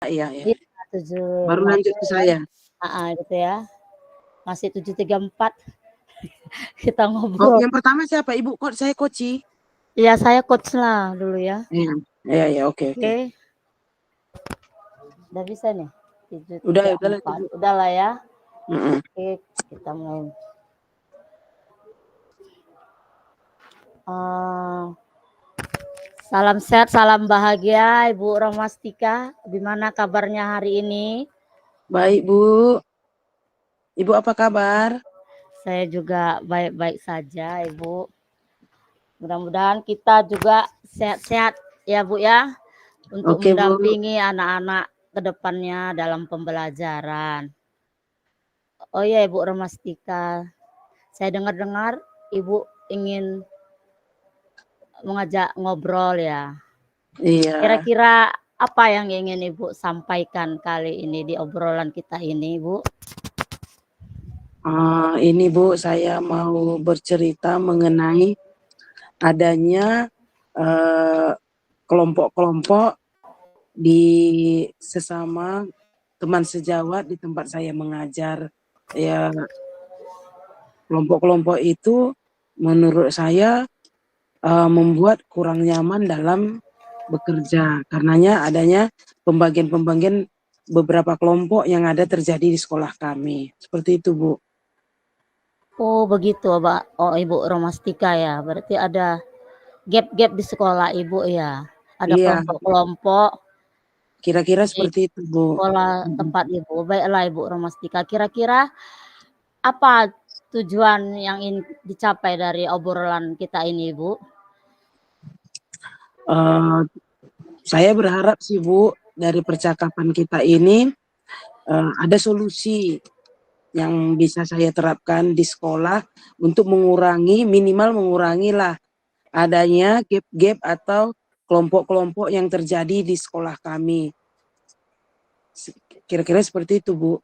Iya iya. Iya, 7 Baru lanjut ke Maret kan. saya. Heeh, gitu ya. Masih 7.34 kita Oh, ngobrol. yang pertama siapa? Ibu kok saya Koci? Iya, saya coach lah dulu ya. Iya. Iya iya, oke oke. Oke, udah bisa nih. Udah lah 7.34. Bu. Udah lah ya. Mm-mm. Oke, kita mulai. Eh, salam sehat, salam bahagia Ibu Romastika. Gimana kabarnya hari ini? Baik Bu. Ibu apa kabar? Saya juga baik-baik saja, Ibu. Mudah-mudahan kita juga sehat-sehat ya, Bu ya, untuk Oke Bu. mendampingi anak-anak ke depannya dalam pembelajaran. Oh iya, Ibu Romastika. Saya dengar-dengar Ibu ingin mengajak ngobrol ya. Iya. Kira-kira apa yang ingin Ibu sampaikan kali ini di obrolan kita ini, Bu? Ini Bu, saya mau bercerita mengenai adanya kelompok-kelompok di sesama teman sejawat di tempat saya mengajar. Ya, kelompok-kelompok itu menurut saya membuat kurang nyaman dalam bekerja. Karenanya adanya pembagian-pembagian beberapa kelompok yang ada terjadi di sekolah kami. Seperti itu, Bu. Oh, begitu, Mbak. Oh, Ibu Romastika ya. Berarti ada gap-gap di sekolah Ibu ya. Ada Iya, kelompok-kelompok kira-kira di seperti itu, Bu. sekolah tempat Ibu. Baiklah Ibu Romastika. Kira-kira apa tujuan yang ingin dicapai dari obrolan kita ini, Ibu? Eh, saya berharap sih, Bu, dari percakapan kita ini ada solusi yang bisa saya terapkan di sekolah untuk minimal mengurangi lah adanya gap-gap atau kelompok-kelompok yang terjadi di sekolah kami. Kira-kira seperti itu, Bu.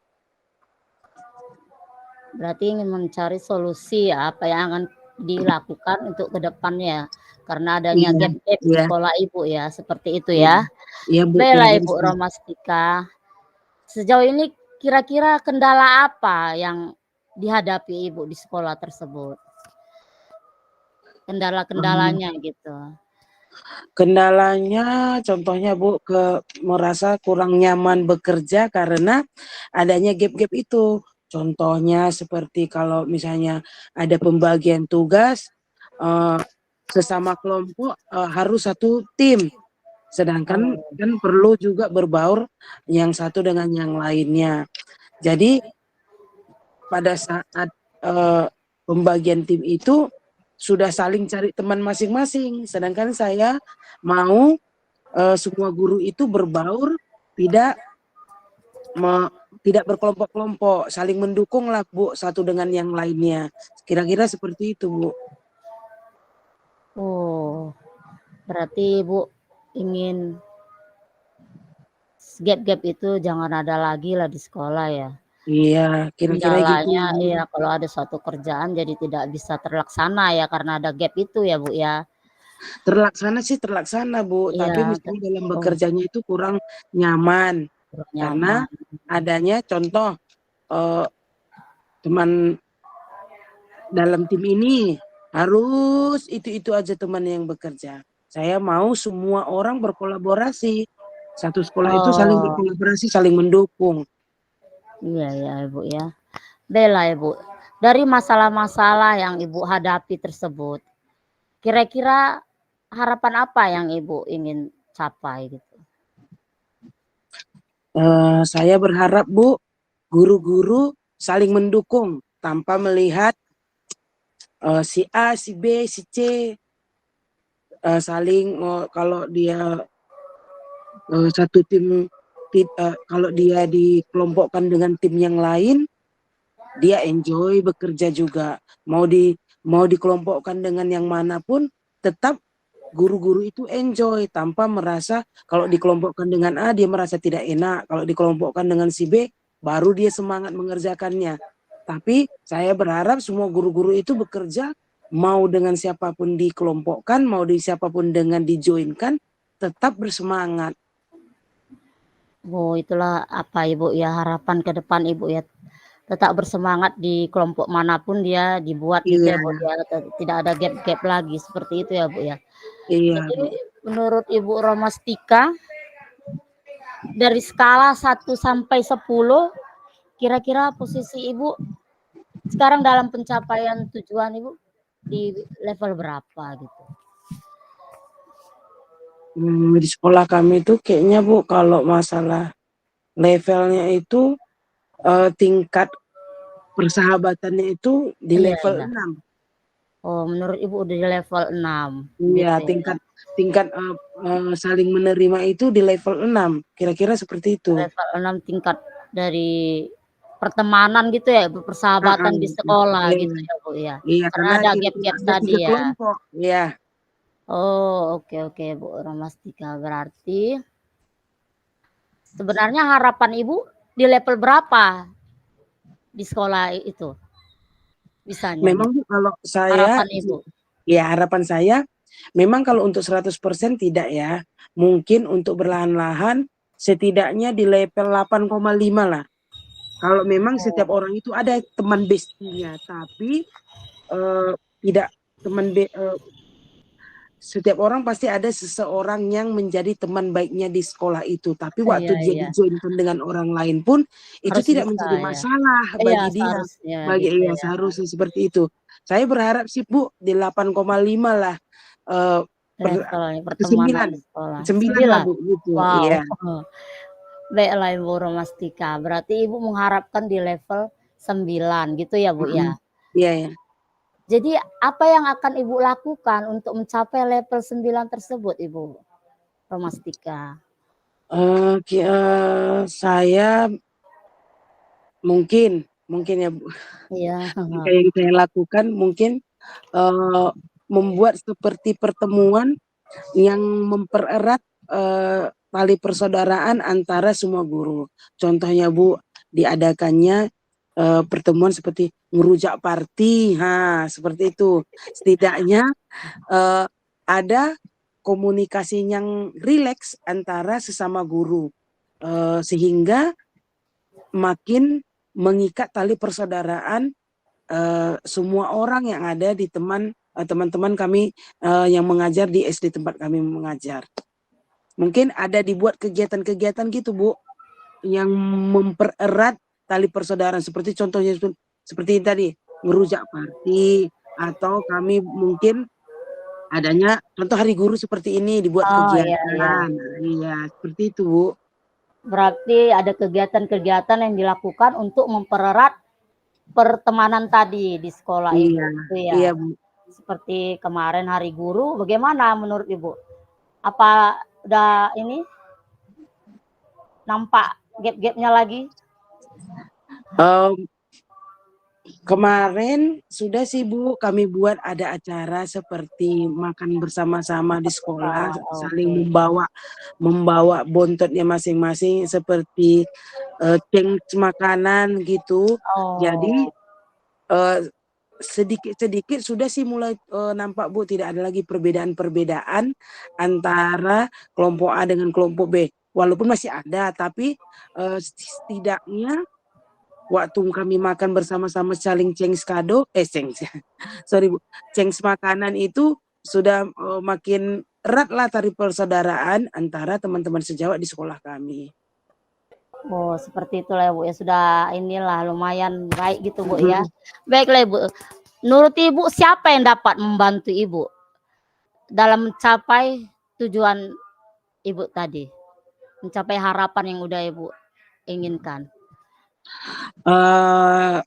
Berarti ingin mencari solusi ya, apa yang akan dilakukan untuk ke depannya. Karena adanya Iya, gap-gap di iya, sekolah Ibu ya, seperti itu iya, ya. iya Bu, Baiklah kira-kira Ibu seperti itu. Romastika. Sejauh ini kira-kira kendala apa yang dihadapi Ibu di sekolah tersebut? Kendala-kendalanya gitu. Kendalanya contohnya Bu merasa kurang nyaman bekerja karena adanya gap-gap itu. Contohnya seperti kalau misalnya ada pembagian tugas sesama kelompok harus satu tim. Sedangkan Oh, kan perlu juga berbaur yang satu dengan yang lainnya. Jadi pada saat pembagian tim itu sudah saling cari teman masing-masing. Sedangkan saya mau semua guru itu berbaur, tidak tidak berkelompok-kelompok, saling mendukung lah Bu satu dengan yang lainnya. Kira-kira seperti itu Bu. oh, berarti Ibu ingin gap-gap itu jangan ada lagi lah di sekolah ya. Iya, kira-kira gitu Kendalanya Bu. ya kalau ada suatu kerjaan jadi tidak bisa terlaksana ya karena ada gap itu ya Bu ya. Terlaksana sih terlaksana Bu, tapi Iya, misalnya dalam oh, bekerjanya itu kurang nyaman kurang karena nyaman. adanya contoh eh, teman dalam tim ini harus itu aja teman yang bekerja. Saya mau semua orang berkolaborasi. Satu sekolah itu saling Oh, berkolaborasi, saling mendukung. iya ya Ibu ya. Baiklah Ibu. Dari masalah-masalah yang Ibu hadapi tersebut, kira-kira harapan apa yang Ibu ingin capai gitu? Saya berharap Bu, guru-guru saling mendukung tanpa melihat si A, si B, si C saling kalau dia satu tim kalau dia dikelompokkan dengan tim yang lain dia enjoy bekerja juga. Mau dikelompokkan dengan yang manapun tetap guru-guru itu enjoy tanpa merasa kalau dikelompokkan dengan A dia merasa tidak enak, kalau dikelompokkan dengan si B baru dia semangat mengerjakannya. Tapi saya berharap semua guru-guru itu bekerja mau dengan siapapun dikelompokkan, mau di siapapun dengan dijoinkan tetap bersemangat. Oh, itulah apa Ibu ya, harapan ke depan Ibu ya. Tetap bersemangat di kelompok manapun dia dibuat gitu Iya, ya Bu ya, tidak ada gap-gap lagi seperti itu ya Bu ya. iya Jadi Bu. menurut Ibu Romastika dari skala 1 sampai 10 kira-kira posisi Ibu sekarang dalam pencapaian tujuan Ibu di level berapa gitu? Di sekolah kami itu kayaknya Bu kalau masalah levelnya itu tingkat persahabatannya itu di Iya level iya. 6. Oh, menurut Ibu udah di level 6 Iya, gitu ya. tingkat tingkat saling menerima itu di level 6. Kira-kira seperti itu. Level 6 tingkat dari pertemanan gitu ya, Heeh, persahabatan di sekolah iya, gitu ya, Bu, ya? iya Karena karena ada kita gap-gap ada 3 tadi ya? kelompok. Iya, Oh, oke oke, Bu Romastika. Berarti sebenarnya harapan Ibu di level berapa di sekolah itu bisanya memang gitu? Bu kalau saya Harapan Ibu? ya harapan saya memang kalau untuk 100% tidak ya. Mungkin untuk berlahan-lahan setidaknya di level 8,5 lah. Kalau memang setiap Oh, orang itu ada teman bestinya, tapi tidak teman setiap orang pasti ada seseorang yang menjadi teman baiknya di sekolah itu. Tapi iya waktu dia iya, dijoinkan dengan orang lain pun itu harus tidak bisa menjadi ya? masalah Iya, bagi dia. seharusnya Bagi gitu iya ya. seharusnya seperti itu. Saya berharap sih Bu di 8,5 lah. Eh, Levelnya ke pertemanan 9. di sekolah. 9 lah 9? Bu gitu. Wow. Iya. Baiklah Ibu Romastika, berarti Ibu mengharapkan di level 9 gitu ya Bu ya? Iya ya. Jadi apa yang akan Ibu lakukan untuk mencapai level 9 tersebut Ibu Romastika? Saya mungkin ya Bu. Iya, Yang saya lakukan mungkin membuat seperti pertemuan yang mempererat tali persaudaraan antara semua guru. Contohnya Bu, diadakannya pertemuan seperti ngerujak party, seperti itu. Setidaknya ada komunikasi yang rileks antara sesama guru, sehingga makin mengikat tali persaudaraan semua orang yang ada di teman-teman kami yang mengajar di SD tempat kami mengajar. Mungkin ada dibuat kegiatan-kegiatan gitu Bu, yang mempererat tali persaudaraan seperti contohnya seperti tadi ngerujak party atau kami mungkin adanya contoh hari guru seperti ini dibuat oh iya iya. kegiatan. Iya, seperti itu Bu. Berarti ada kegiatan-kegiatan yang dilakukan untuk mempererat pertemanan tadi di sekolah Ibu Iya, itu ya? iya Bu. Seperti kemarin Hari Guru, bagaimana menurut Ibu? Apa udah ini nampak gap-gapnya lagi? Um, Kemarin sudah sih Bu, kami buat ada acara seperti makan bersama-sama di sekolah, Ah, saling oke. membawa bontotnya masing-masing seperti change makanan gitu. Jadi Oh, sedikit-sedikit sudah sih mulai nampak Bu, tidak ada lagi perbedaan-perbedaan antara kelompok A dengan kelompok B. Walaupun masih ada, tapi setidaknya waktu kami makan bersama-sama saling cengs kado, sorry Bu, cengs makanan itu sudah makin erat lah tali persaudaraan antara teman-teman sejawat di sekolah kami. oh seperti itulah ya Bu ya, sudah inilah lumayan baik gitu Bu ya. Mm-mm. Baiklah Ibu, menurut Ibu siapa yang dapat membantu Ibu dalam mencapai tujuan Ibu tadi? Mencapai harapan yang udah Ibu inginkan? Eh,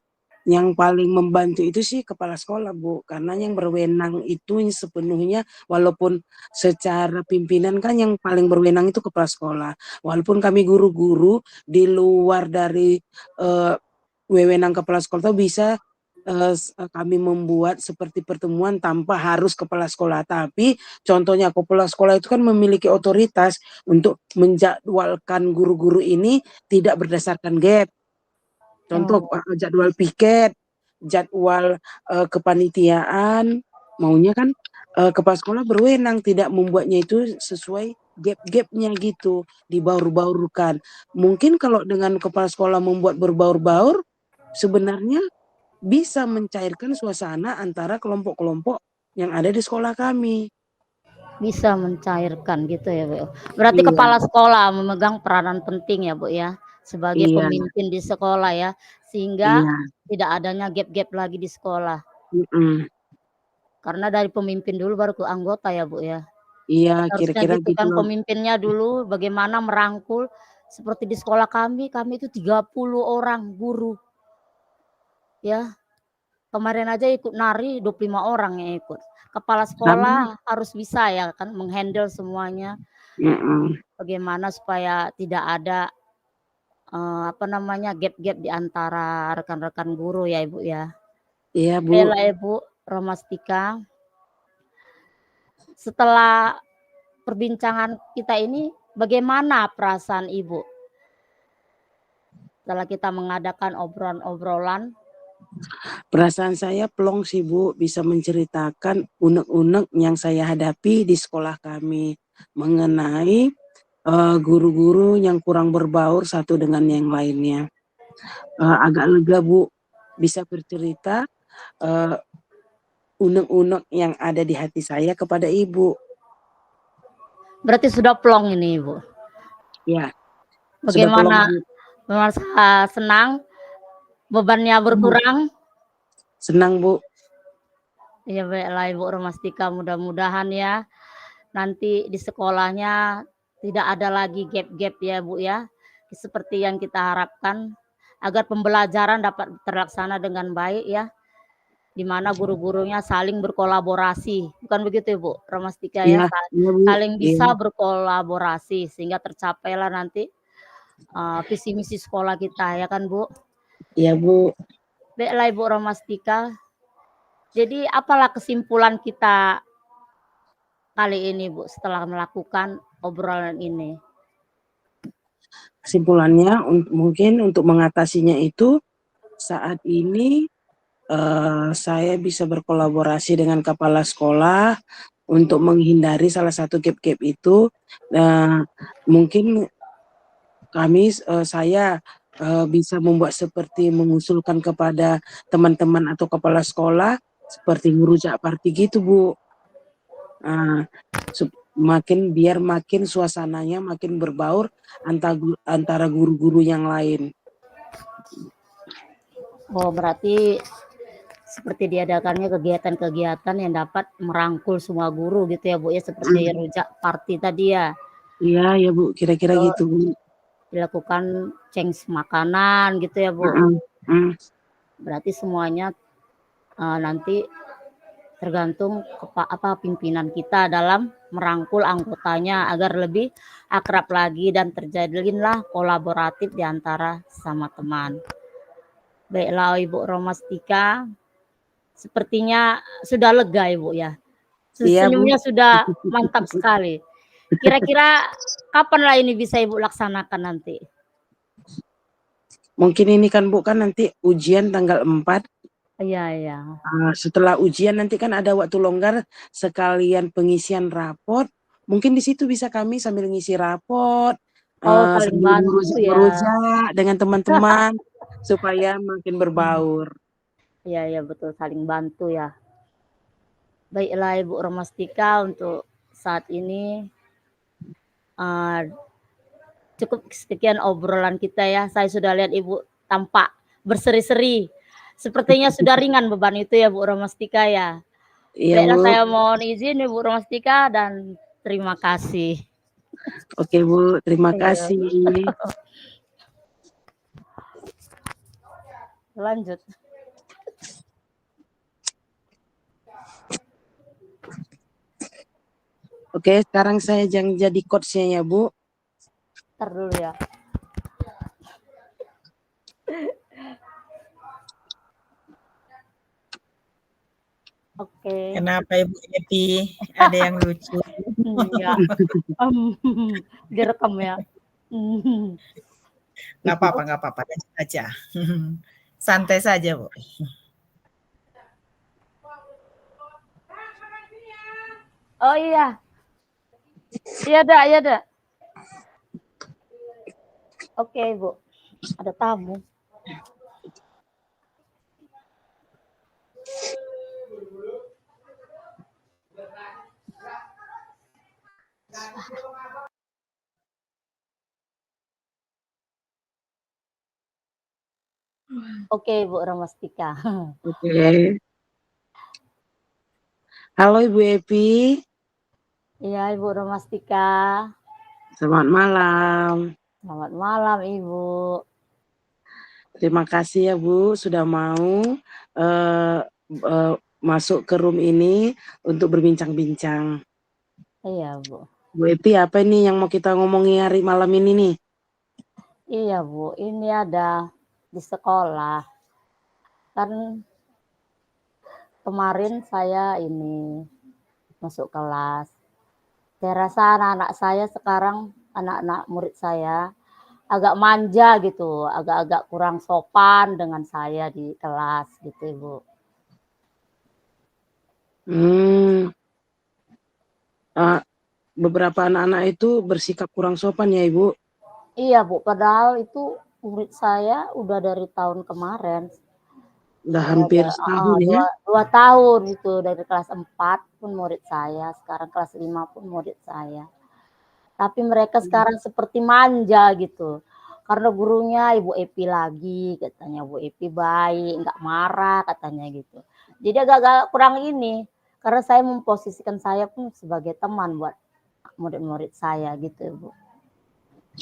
yang paling membantu itu sih kepala sekolah Bu, karena yang berwenang itu sepenuhnya, walaupun secara pimpinan kan yang paling berwenang itu kepala sekolah. Walaupun kami guru-guru di luar dari wewenang kepala sekolah itu bisa kami membuat seperti pertemuan tanpa harus kepala sekolah. Tapi contohnya kepala sekolah itu kan memiliki otoritas untuk menjadwalkan guru-guru ini tidak berdasarkan gap. Contoh Oh, jadwal piket, jadwal kepanitiaan, maunya kan kepala sekolah berwenang tidak membuatnya itu sesuai gap-gapnya gitu, dibaur-baurkan. Mungkin kalau dengan kepala sekolah membuat berbaur-baur, sebenarnya bisa mencairkan suasana antara kelompok-kelompok yang ada di sekolah kami. Bisa mencairkan gitu ya, Bu. Berarti Iya, kepala sekolah memegang peranan penting ya, Bu, ya, sebagai iya, pemimpin di sekolah ya, sehingga iya, tidak adanya gap-gap lagi di sekolah. mhm, Karena dari pemimpin dulu baru ke anggota ya, Bu, ya. iya, Harusnya kira-kira gitu gitu kan loh. pemimpinnya dulu bagaimana merangkul seperti di sekolah kami itu 30 orang guru ya. Kemarin aja ikut nari 25 orang yang ikut. Kepala Kami sekolah harus bisa ya kan menghandle semuanya. mhm, Bagaimana supaya tidak ada apa namanya gap-gap di antara rekan-rekan guru ya Ibu ya. iya Bu, Bella Ibu Romastika, setelah perbincangan kita ini bagaimana perasaan Ibu setelah kita mengadakan obrolan-obrolan? perasaan saya plong sih Bu, bisa menceritakan unek-unek yang saya hadapi di sekolah kami, mengenai, guru-guru yang kurang berbaur satu dengan yang lainnya. Agak lega Bu, bisa bercerita, eee, unek-unek yang ada di hati saya kepada Ibu. Berarti sudah plong ini Ibu. Ya, sudah plong Bagaimana? Bu, Merasa senang? Bebannya senang berkurang? senang Bu, Ya baiklah Ibu Romastika, mudah-mudahan ya nanti di sekolahnya tidak ada lagi gap-gap ya Bu ya. Seperti yang kita harapkan agar pembelajaran dapat terlaksana dengan baik ya, di mana guru-gurunya saling berkolaborasi. Bukan begitu Ibu Romastika ya, iya iya Bu, saling iya bisa berkolaborasi sehingga tercapailah nanti visi misi sekolah kita ya kan Bu. iya Bu. Baiklah Ibu Romastika. Jadi apalah kesimpulan kita kali ini Bu setelah melakukan obrolan ini? Kesimpulannya mungkin untuk mengatasinya itu, saat ini, saya bisa berkolaborasi dengan kepala sekolah untuk menghindari salah satu gap-gap itu, mungkin saya, bisa membuat seperti mengusulkan kepada teman-teman atau kepala sekolah, seperti ngerujak party gitu Bu. Nah, biar makin suasananya makin berbaur antara guru-guru yang lain. Oh berarti seperti diadakannya kegiatan-kegiatan yang dapat merangkul semua guru gitu ya Bu ya, seperti Mhm, rujak party tadi ya. iya ya Bu, kira-kira Atau gitu Bu. dilakukan change makanan gitu ya Bu. Mhm, mhm, Berarti semuanya nanti tergantung pimpinan kita dalam merangkul anggotanya agar lebih akrab lagi dan terjadilah kolaboratif di antara sama teman. Baiklah Ibu Romastika, sepertinya sudah lega Ibu ya. iya Bu. Senyumnya sudah mantap sekali. Kira-kira kapanlah ini bisa Ibu laksanakan nanti? Mungkin ini kan Bu, kan nanti ujian tanggal 4, Iya iya. setelah ujian nanti kan ada waktu longgar sekalian pengisian raport, mungkin di situ bisa kami sambil ngisi raport, Oh saling sambil bantu ya. ngerujak dengan teman-teman supaya makin berbaur. Iya iya betul saling bantu ya. Baiklah Ibu Romastika untuk saat ini uh, cukup sekian obrolan kita ya. Saya sudah lihat Ibu tampak berseri-seri. Sepertinya sudah ringan beban itu ya Bu Romastika ya. Iya Baiklah Bu. saya mohon izin Ibu Romastika dan terima kasih. Oke Bu, terima Iya, kasih. lanjut. Oke, sekarang saya yang jadi coach-nya ya Bu. Ntar dulu ya. Oke. Kenapa Ibu Eti? Ada yang lucu? Iya. Direkam ya. Nggak apa-apa, lanjut aja. Santai saja, Bu. Oh iya. Iya dak, iya dak. Oke, Ibu. Ada tamu. Oke, Ibu Ramastika. Oke. Halo Ibu Epi, Iya, Ibu Ramastika. selamat malam. Selamat malam, Ibu. Terima kasih ya Bu sudah mau eh, masuk ke room ini untuk berbincang-bincang. Iya, Bu. Bu Epi, apa ini yang mau kita ngomongin hari malam ini nih? Iya, Bu. Ini ada di sekolah. Kan kemarin saya ini masuk kelas. Saya rasa anak-anak saya sekarang, anak-anak murid saya, agak manja gitu, agak-agak kurang sopan dengan saya di kelas gitu, Ibu. Hmm, eh, beberapa anak-anak itu bersikap kurang sopan ya Ibu? Iya, Bu, padahal itu murid saya udah dari tahun kemarin. Udah hampir setahun ya? Dua tahun itu, dari kelas 4 pun murid saya, sekarang kelas 5 pun murid saya. Tapi mereka sekarang seperti manja gitu. Karena gurunya Ibu Epi lagi, katanya Bu Epi baik, nggak marah katanya gitu. Jadi agak-agak kurang ini, karena saya memposisikan saya pun sebagai teman buat murid-murid saya gitu, Bu.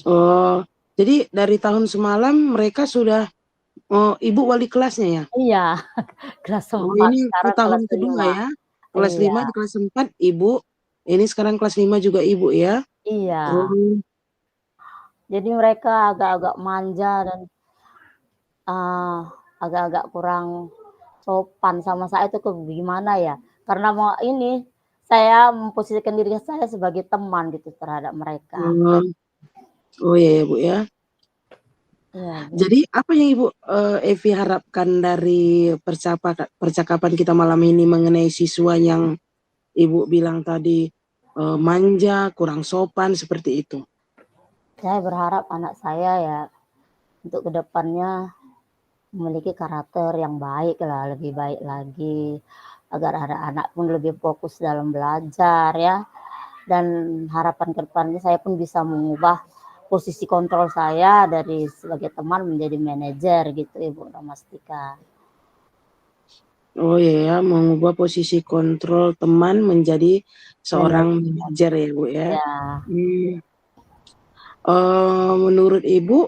Oh, jadi dari tahun semalam mereka sudah, Ibu wali kelasnya ya? Iya, kelas Oh 4 ini sekarang tahun kelas kedua 5. ya? Kelas Iya, 5 di kelas 4 Ibu, ini sekarang kelas 5 juga Ibu ya? iya. Oh, Jadi mereka agak-agak manja dan agak-agak kurang sopan sama saya itu gimana ya, karena mau ini, saya memposisikan diri saya sebagai teman gitu terhadap mereka. oh, oh ya ya Bu ya. Iya, Bu. Jadi apa yang Ibu, Evi harapkan dari percakapan kita malam ini mengenai siswa yang Ibu bilang tadi, manja, kurang sopan seperti itu? Saya berharap anak saya ya untuk kedepannya memiliki karakter yang baik lah, lebih baik lagi, agar anak-anak pun lebih fokus dalam belajar ya. Dan harapan ke depannya saya pun bisa mengubah posisi kontrol saya dari sebagai teman menjadi manajer gitu, Ibu Ramastika. Oh ya ya, mengubah posisi kontrol teman menjadi seorang Manajer manajer ya Bu ya? ya. Hmm. Menurut Ibu,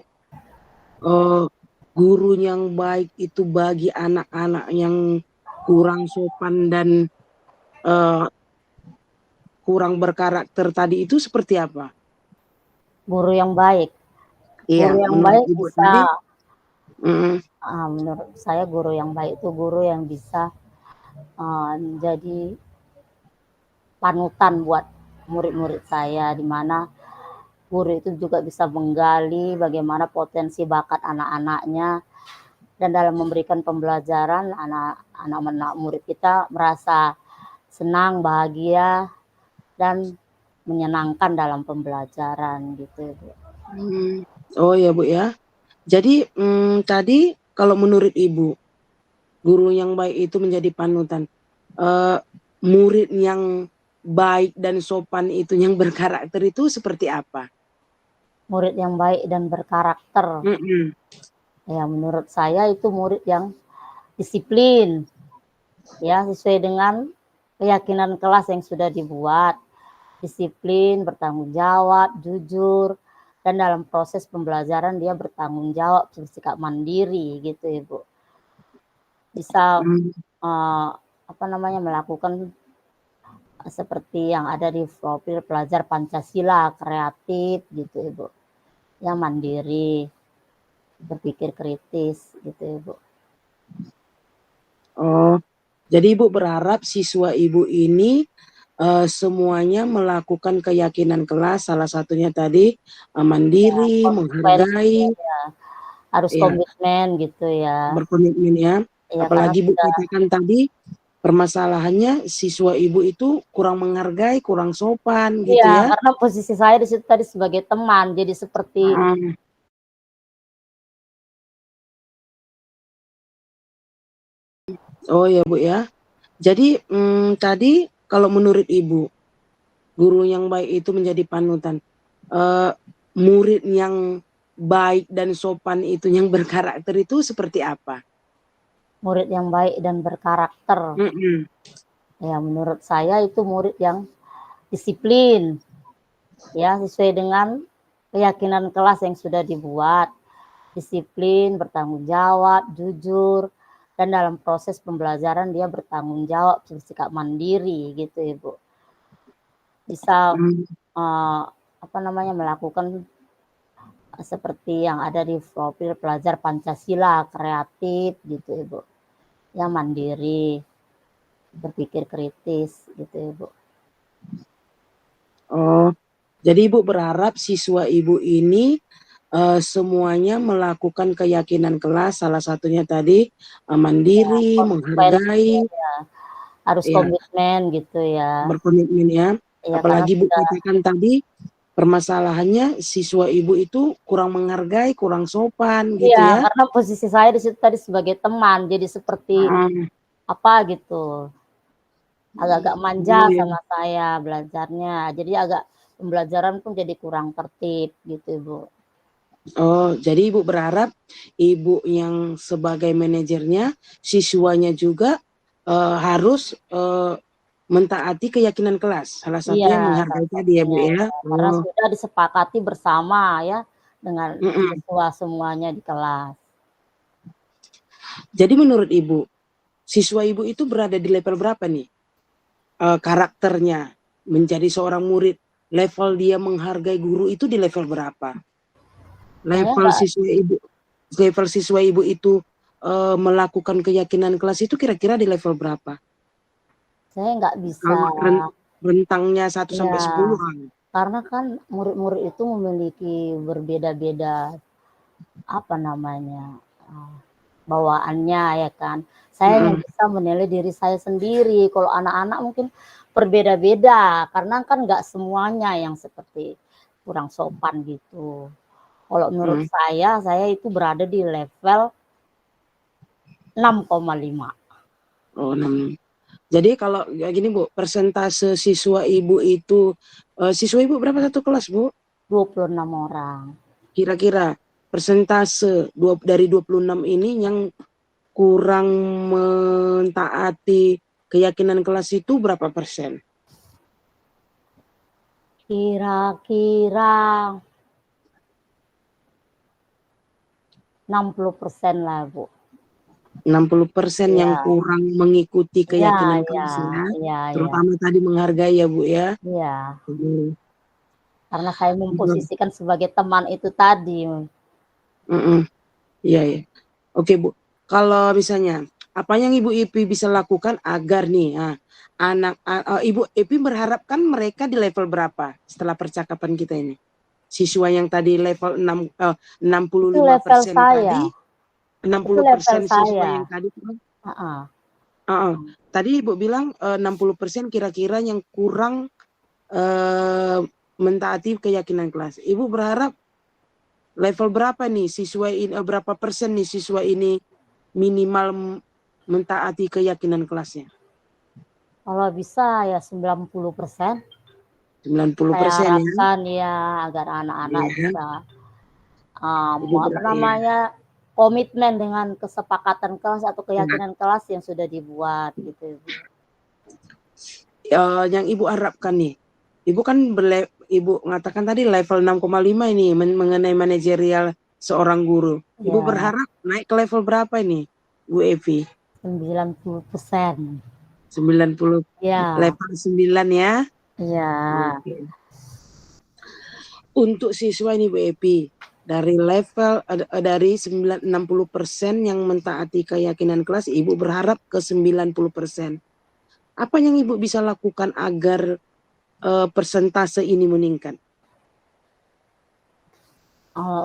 guru yang baik itu bagi anak-anak yang kurang sopan dan, eee, kurang berkarakter tadi itu seperti apa? Guru yang baik. Iya, Guru yang menurut baik Ibu bisa, tadi mhm, menurut saya guru yang baik itu guru yang bisa, jadi panutan buat murid-murid saya, di mana guru itu juga bisa menggali bagaimana potensi bakat anak-anaknya, dan dalam memberikan pembelajaran anak-anak murid kita merasa senang, bahagia, dan menyenangkan dalam pembelajaran gitu, Bu. mmm, oh ya Bu ya. Jadi, tadi kalau menurut Ibu, guru yang baik itu menjadi panutan, eee, murid yang baik dan sopan itu, yang berkarakter itu seperti apa? Murid yang baik dan berkarakter, Mhm, ya menurut saya itu murid yang disiplin, ya sesuai dengan keyakinan kelas yang sudah dibuat. Disiplin, bertanggung jawab, jujur, dan dalam proses pembelajaran dia bertanggung jawab, bersikap mandiri gitu, Ibu. Bisa, mmm, melakukan seperti yang ada di profil pelajar Pancasila, kreatif gitu, Ibu. Ya mandiri, berpikir kritis gitu, Ibu. oh, jadi Ibu berharap siswa Ibu ini, semuanya melakukan keyakinan kelas, salah satunya tadi, mandiri, Konsekuensinya menghargai, ya, harus ya, komitmen gitu ya. berkomitmen ya. Ya karena Apalagi Ibu sudah katakan tadi, permasalahannya siswa ibu itu kurang menghargai, kurang sopan gitu Iya, ya? karena posisi saya di situ tadi sebagai teman, jadi seperti Heeh. Oh ya Bu ya. Jadi tadi kalau menurut Ibu, guru yang baik itu menjadi panutan. Eh, Murid yang baik dan sopan itu, yang berkarakter itu seperti apa? murid yang baik dan berkarakter. Mm-mm. Ya, menurut saya itu murid yang disiplin, ya sesuai dengan keyakinan kelas yang sudah dibuat. Disiplin, bertanggung jawab, jujur, dan dalam proses pembelajaran dia bertanggung jawab, bersikap mandiri gitu Ibu. Bisa Hmm. melakukan seperti yang ada di profil pelajar Pancasila, kreatif gitu Ibu. Yang mandiri, berpikir kritis gitu Ibu. Oh, jadi Ibu berharap siswa Ibu ini semuanya melakukan keyakinan kelas, salah satunya tadi mandiri, Konsekuensi menghargai, ya, harus ya, komitmen gitu ya. berkomitmen ya. Ya karena Apalagi Bu sudah katakan tadi permasalahannya siswa Ibu itu kurang menghargai, kurang sopan gitu iya, ya. karena posisi saya di situ tadi sebagai teman, jadi seperti Hmm. apa gitu, agak-agak manja Oh, ya. sama saya belajarnya, jadi agak pembelajaran pun jadi kurang tertib gitu Ibu. Oh, jadi Ibu berharap Ibu yang sebagai manajernya, siswanya juga harus mentaati keyakinan kelas. Salah Iya, satunya salah menghargai tadi ya Bu satunya ya. ya, karena Oh, sudah disepakati bersama ya dengan mm-mm. siswa semuanya di kelas. Jadi menurut Ibu, siswa Ibu itu berada di level berapa nih? Karakternya menjadi seorang murid, level dia menghargai guru itu di level berapa? Saya Level nggak siswa Ibu itu melakukan keyakinan kelas itu kira-kira di level berapa? saya nggak bisa Kalau rentangnya 1 sampai 10 ya, karena kan murid-murid itu memiliki berbeda-beda apa namanya, bawaannya ya kan. Saya hanya Mm-mm. bisa menilai diri saya sendiri, kalau anak-anak mungkin berbeda-beda, karena kan nggak semuanya yang seperti kurang sopan gitu. Kalau menurut Mm. saya itu berada di level 6,5. Oh, 6. Jadi kalau ya gini Bu, persentase siswa Ibu itu, siswa Ibu berapa satu kelas Bu? 26 orang. Kira-kira persentase dari 26 ini yang kurang mentaati keyakinan kelas itu berapa persen? Kira-kira 60% lah, Bu. 60% yang Iya, kurang mengikuti iya, keyakinan iya, kelas ya, iya, iya, terutama tadi menghargai ya Bu ya. iya. Mhm. Karena saya Mhm. memposisikan sebagai teman itu tadi. Mhm. Iya ya. Oke Bu, kalau misalnya apa yang Ibu Ipi bisa lakukan agar nih Ibu Ipi berharapkan mereka di level berapa setelah percakapan kita ini? Siswa yang tadi level enam puluh Itu lima level persen saya, tadi, enam itu puluh level persen siswa saya. yang tadi Heeh. heeh, tadi Ibu bilang 60% kira-kira yang kurang eee, mentaati keyakinan kelas. Ibu berharap level berapa nih siswa ini, berapa persen nih siswa ini minimal mentaati keyakinan kelasnya? Kalau bisa ya 90%. Saya 90% ya? harapkan ya agar anak-anak Iya, bisa, Ibu iya. komitmen dengan kesepakatan kelas atau Iya. keyakinan kelas yang sudah dibuat gitu, Ibu. Yang Ibu harapkan nih, Ibu kan Ibu mengatakan tadi level 6,5 ini mengenai manajerial seorang guru. Ibu Ya, berharap naik ke level berapa ini, Bu Evi? 90%. 90, Ya, level 9 ya? ya. Oke. Untuk siswa ini Bu Evi, dari level dari 60% yang mentaati keyakinan kelas, Ibu berharap ke 90%. Apa yang Ibu bisa lakukan agar persentase ini meningkat?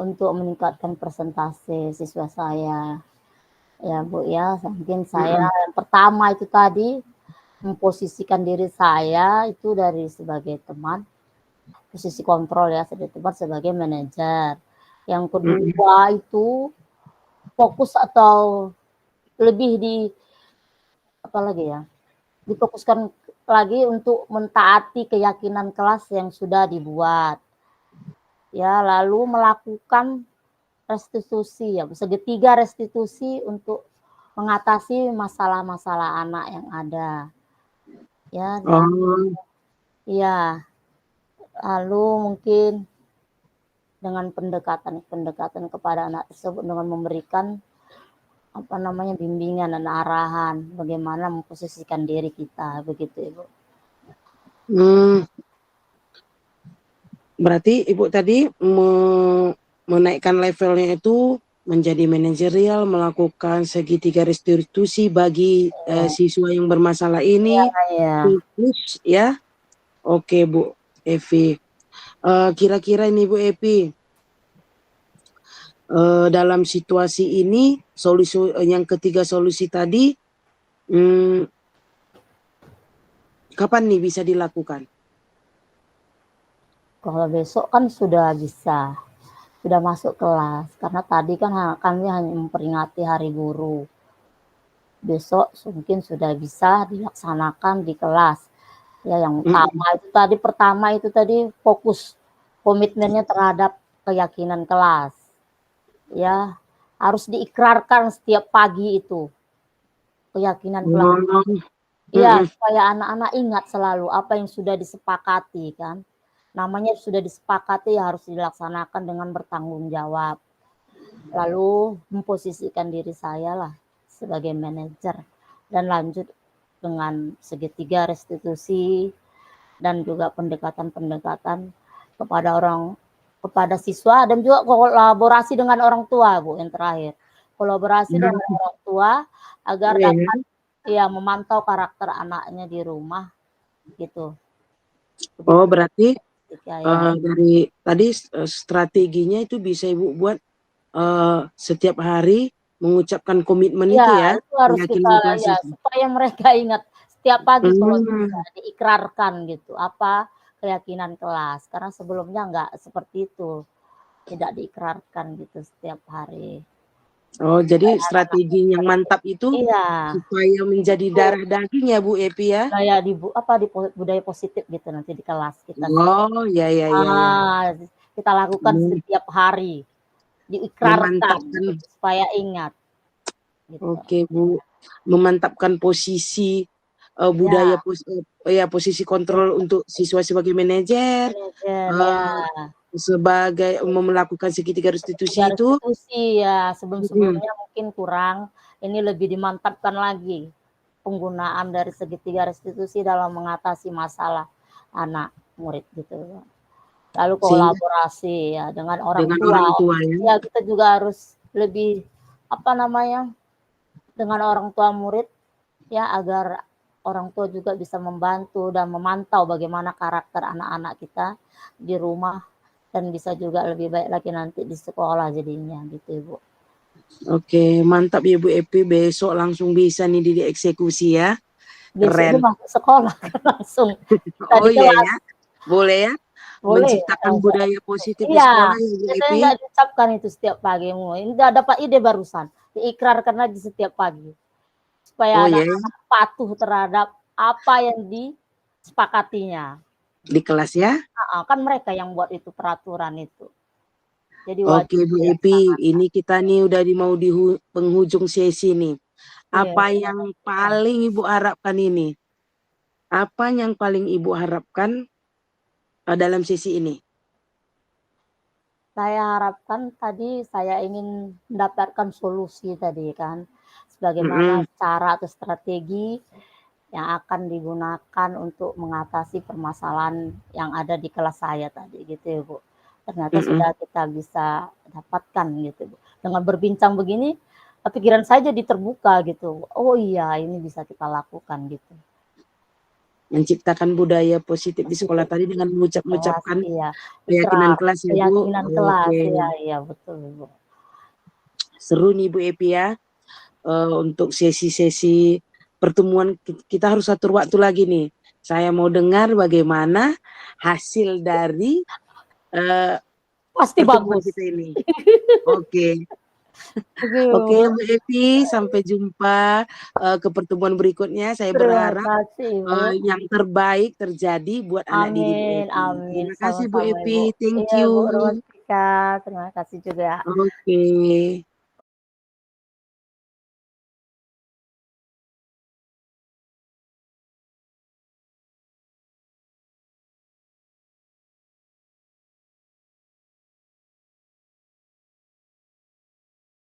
Untuk meningkatkan persentase siswa saya, Ya Bu ya, mungkin saya Mm-mm. yang pertama itu tadi memposisikan diri saya itu dari sebagai teman, posisi kontrol ya, sebagai teman, sebagai manajer. Yang Mm-mm. kedua itu fokus atau lebih di apa lagi ya? Difokuskan lagi untuk mentaati keyakinan kelas yang sudah dibuat. Ya, lalu melakukan restitusi ya, segitiga restitusi untuk mengatasi masalah-masalah anak yang ada. Ya, dan Oh, ya, lalu mungkin dengan pendekatan kepada anak tersebut dengan memberikan apa namanya bimbingan dan arahan bagaimana memposisikan diri kita begitu Ibu. hmm, berarti Ibu tadi menaikkan levelnya itu menjadi manajerial, melakukan segitiga restitusi bagi Ya, siswa yang bermasalah ini. ya. Fokus ya. Oke Bu Evi. Kira-kira ini Bu Evi, dalam situasi ini solusi yang ketiga solusi tadi, hmm, kapan nih bisa dilakukan? Kalau besok kan sudah bisa, sudah masuk kelas karena tadi kan kami hanya memperingati Hari Guru. Besok mungkin sudah bisa dilaksanakan di kelas. Ya, yang Mm-mm. pertama itu tadi fokus komitmennya terhadap keyakinan kelas. Ya, harus diikrarkan setiap pagi itu keyakinan kelas. Oh, Iya, mm-mm. supaya anak-anak ingat selalu apa yang sudah disepakati kan. Namanya sudah disepakati ya harus dilaksanakan dengan bertanggung jawab. Lalu memposisikan diri saya lah sebagai manajer dan lanjut dengan segitiga restitusi dan juga pendekatan-pendekatan kepada siswa dan juga kolaborasi dengan orang tua Bu yang terakhir. Kolaborasi Ya, dengan orang tua agar iya ya. dapat ya memantau karakter anaknya di rumah gitu. Oh, Begitu berarti ya. dari tadi strateginya itu bisa Ibu buat setiap hari mengucapkan komitmen Iya, itu ya, itu harus kita keyakinan kelas ya itu. supaya mereka ingat setiap pagi kalau bisa Hmm. diikrarkan gitu, apa keyakinan kelas. Karena sebelumnya enggak seperti itu, tidak diikrarkan gitu setiap hari. Oh, jadi Supaya anak-anak strategi yang mantap itu iya, supaya menjadi betul. darah daging ya Bu Epi ya. Budaya budaya positif gitu nanti di kelas kita. Oh, ya ya ya ya. Kita lakukan Hmm, setiap hari, diikrarkan memantapkan. gitu, supaya ingat gitu. Oke Bu, memantapkan posisi budaya Ya, ya posisi kontrol untuk siswa sebagai manajer, manajer ya. eh, sebagai melakukan segitiga Tiga restitusi itu. restitusi ya, Mm, sebelum-sebelumnya mungkin kurang, ini lebih dimantapkan lagi penggunaan dari segitiga restitusi dalam mengatasi masalah anak murid gitu. Lalu sehingga kolaborasi ya dengan orang dengan tua. orang tua ya. Ya kita juga harus lebih apa namanya dengan orang tua murid ya agar orang tua juga bisa membantu dan memantau bagaimana karakter anak-anak kita di rumah dan bisa juga lebih baik lagi nanti di sekolah jadinya gitu Ibu. Oke, mantap ya Bu Epi, besok langsung bisa nih dieksekusi ya. Besok Keren. dia masuk sekolah kan langsung kita Oh di iya kelas. ya, boleh ya. Boleh ya Menciptakan langsung budaya eksekusi. positif di Iya, sekolah ya Bu biasanya Epi. nggak diucapkan itu setiap pagi. Ini udah dapat ide barusan. Diikrarkan lagi setiap pagi. Oh Supaya ya, anak-anak patuh terhadap apa yang disepakatinya. di kelas ya. Kan mereka yang buat itu peraturan itu. Jadi Oke wajib Bu Epi, dilaksanakan. ini kita nih udah mau di penghujung sesi nih. Iya, Apa yang paling Ibu harapkan ini? Apa yang paling Ibu harapkan dalam sesi ini? saya harapkan tadi saya ingin mendapatkan solusi tadi kan. Sebagaimana Mm-mm, cara atau strategi yang akan digunakan untuk mengatasi permasalahan yang ada di kelas saya tadi gitu ya Bu. Ternyata mm-mm. sudah kita bisa dapatkan gitu Bu. Dengan berbincang begini, pikiran saya jadi terbuka gitu. Oh iya, ini bisa kita lakukan gitu. Menciptakan budaya positif di sekolah Positif tadi dengan kelas, mengucapkan iya. keyakinan Ikrar, kelas ya Bu. keyakinan kelas, Oke, iya iya betul Bu. seru nih Bu Epi ya. untuk sesi-sesi pertemuan kita harus atur waktu lagi nih. Saya mau dengar bagaimana hasil dari Pasti pertemuan bagus. kita ini. Oke. Oke, Oke, Bu Evi, sampai jumpa ke pertemuan berikutnya. Saya terima berharap kasih Ibu. yang terbaik terjadi buat anak didik Bu Amin, Evi. amin. Terima kasih Bu Sama-sama Ibu. Evi, thank Iya you. Bu Romatika, terima kasih juga. Oke.